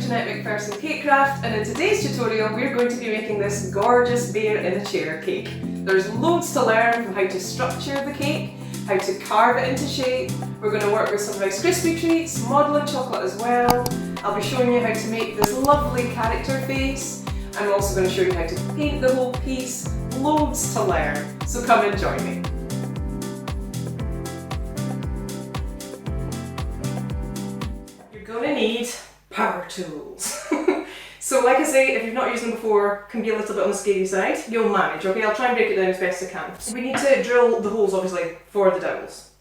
Jeanette McPherson Cakecraft, and in today's tutorial we're going to be making this gorgeous bear in a chair cake. There's loads to learn from how to structure the cake, how to carve it into shape. We're going to work with some Rice Krispie treats, modelling chocolate as well. I'll be showing you how to make this lovely character face. I'm also going to show you how to paint the whole piece. Loads to learn, so come and join me. Going to need power tools. So like I say, if you've not used them before, can be a little bit on the scary side. You'll manage, okay? I'll try and break it down as best I can. So we need to drill the holes obviously for the dowels.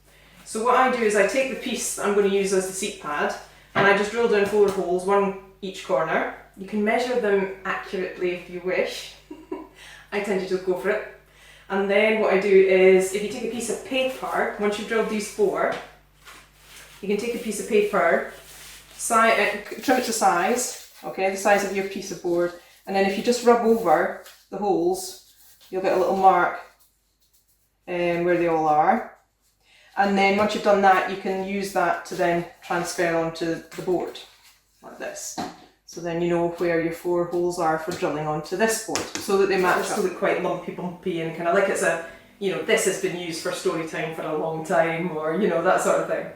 So what I do is I take the piece that I'm going to use as the seat pad and I just drill down 4 holes, 1 each corner. You can measure them accurately if you wish. I tend to just go for it. And then what I do is, if you take a piece of paper, once you've drilled these 4, you can take a piece of paper, trim it to size, okay, the size of your piece of board, and then if you just rub over the holes, you'll get a little mark where they all are. And then once you've done that, you can use that to then transfer onto the board, like this. So then you know where your 4 holes are for drilling onto this board, so that they match up. They look quite lumpy bumpy and kind of like it's a, you know, this has been used for story time for a long time, or, you know, that sort of thing.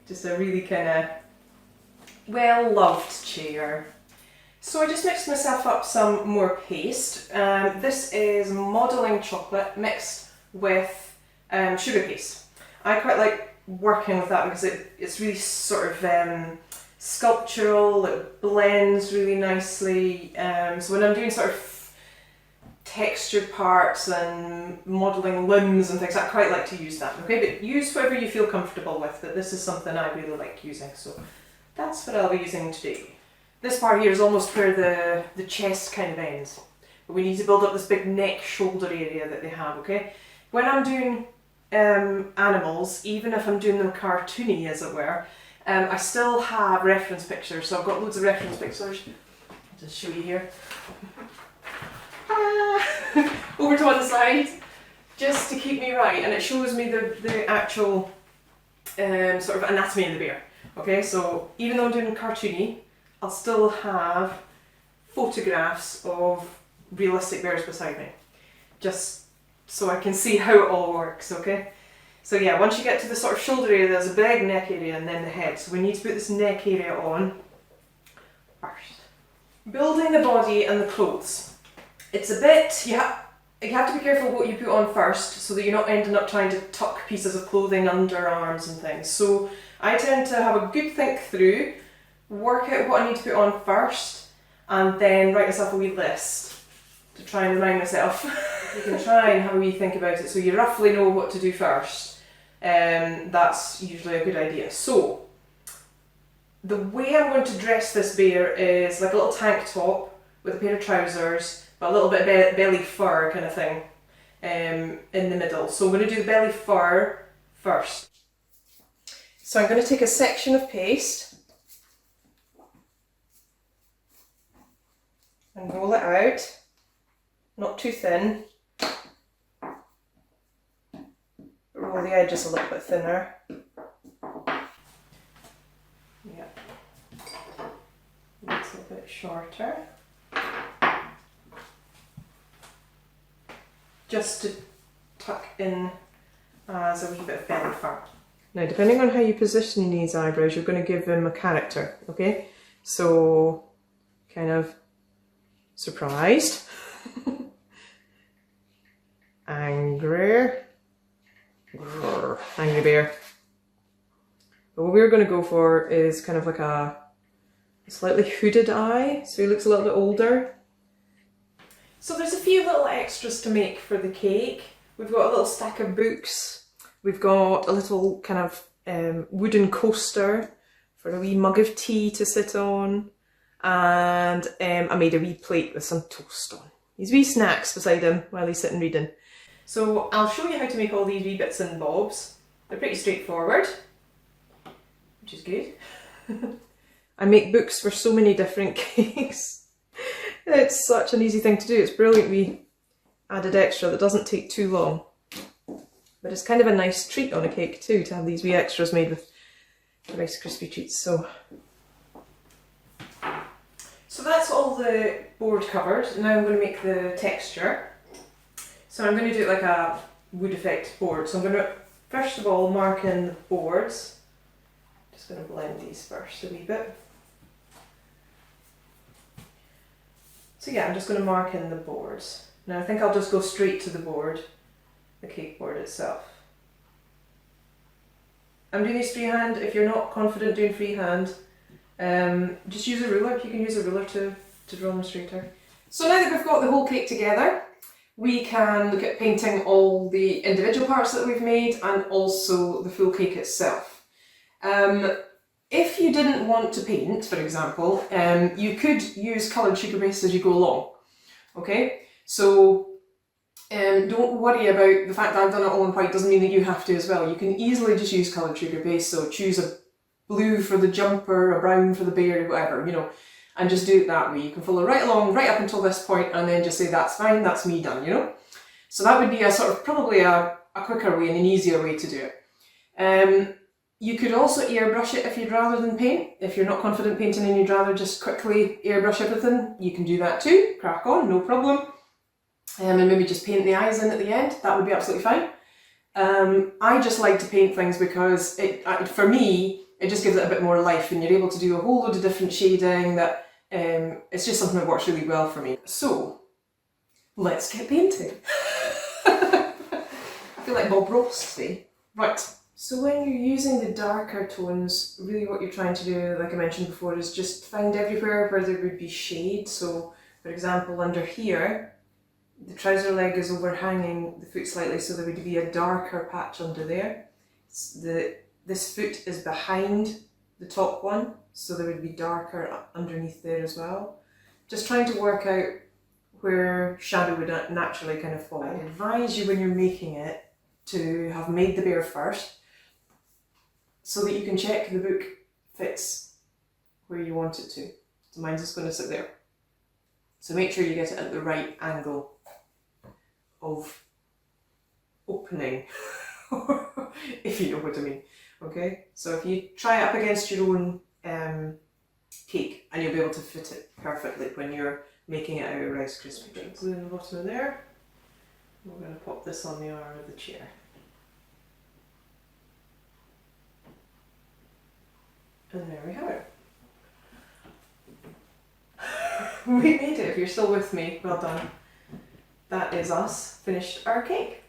Just a really kind of well-loved chair. So I just mixed myself up some more paste. This is modelling chocolate mixed with sugar paste. I quite like working with that because it's really sort of sculptural, it blends really nicely. So when I'm doing sort of textured parts and modelling limbs and things, I quite like to use that, okay? But use whatever you feel comfortable with, but this is something I really like using, so that's what I'll be using today. This part here is almost where the chest kind of ends. But we need to build up this big neck shoulder area that they have, okay? When I'm doing animals, even if I'm doing them cartoony as it were, I still have reference pictures. So I've got loads of reference pictures. I'll just show you here. Over to one side, just to keep me right. And it shows me the actual sort of anatomy of the bear. Okay, so even though I'm doing cartoony, I'll still have photographs of realistic bears beside me, just so I can see how it all works, okay? So yeah, once you get to the sort of shoulder area, there's a big neck area and then the head. So we need to put this neck area on first. Building the body and the clothes. It's a bit, you have to be careful what you put on first so that you're not ending up trying to tuck pieces of clothing under arms and things. So I tend to have a good think through, work out what I need to put on first, and then write myself a wee list to try and remind myself. You can try and have a wee think about it so you roughly know what to do first. That's usually a good idea. So the way I'm going to dress this bear is like a little tank top with a pair of trousers, but a little bit of belly fur kind of thing in the middle. So I'm going to do the belly fur first. So I'm going to take a section of paste and roll it out, not too thin, but roll the edges a little bit thinner. Yeah, it's a bit shorter. Just to tuck in as a wee bit of belly fur. Now, depending on how you position these eyebrows, you're going to give them a character, okay? So, kind of surprised, angry, angry bear. But what we're going to go for is kind of like a slightly hooded eye, so he looks a little bit older. So there's a few little extras to make for the cake. We've got a little stack of books. We've got a little kind of wooden coaster for a wee mug of tea to sit on, and I made a wee plate with some toast on. These wee snacks beside him while he's sitting reading. So I'll show you how to make all these wee bits and bobs. They're pretty straightforward, which is good. I make books for so many different cakes. It's such an easy thing to do. It's brilliant wee added extra that doesn't take too long. But it's kind of a nice treat on a cake too, to have these wee extras made with Rice Krispie treats. So that's all the board covered. Now I'm going to make the texture. So I'm going to do it like a wood effect board. So I'm going to first of all mark in the boards. Just going to blend these first a wee bit. So yeah, I'm just going to mark in the boards. Now I think I'll just go straight to the board, the cake board itself. I'm doing these freehand. If you're not confident doing freehand, just use a ruler. You can use a ruler to draw them straighter. So now that we've got the whole cake together, we can look at painting all the individual parts that we've made and also the full cake itself. If you didn't want to paint, for example, you could use coloured sugar paste as you go along. Okay, so don't worry about the fact that I've done it all in white doesn't mean that you have to as well. You can easily just use coloured sugar paste, so choose a blue for the jumper, a brown for the bear, whatever, you know, and just do it that way. You can follow right along, right up until this point, and then just say, that's fine, that's me done, you know? So that would be a sort of, probably a quicker way and an easier way to do it. You could also airbrush it if you'd rather than paint. If you're not confident painting and you'd rather just quickly airbrush everything, you can do that too. Crack on, no problem. And maybe just paint the eyes in at the end. That would be absolutely fine. I just like to paint things because for me, it just gives it a bit more life and you're able to do a whole load of different shading that it's just something that works really well for me. So, let's get painting. I feel like Bob Ross today. Right. So when you're using the darker tones, really what you're trying to do, like I mentioned before, is just find everywhere where there would be shade. So, for example, under here, the trouser leg is overhanging the foot slightly, so there would be a darker patch under there. This foot is behind the top one, so there would be darker underneath there as well. Just trying to work out where shadow would naturally kind of fall. I advise you when you're making it to have made the bear first, so that you can check the book fits where you want it to. So mine's just going to sit there. So make sure you get it at the right angle of opening, if you know what I mean. Okay, so if you try it up against your own cake, and you'll be able to fit it perfectly when you're making it out of Rice Krispie treats. Glue in the bottom of there. We're going to pop this on the arm of the chair. And there we have it. We made it. If you're still with me, well done. That is us finished our cake.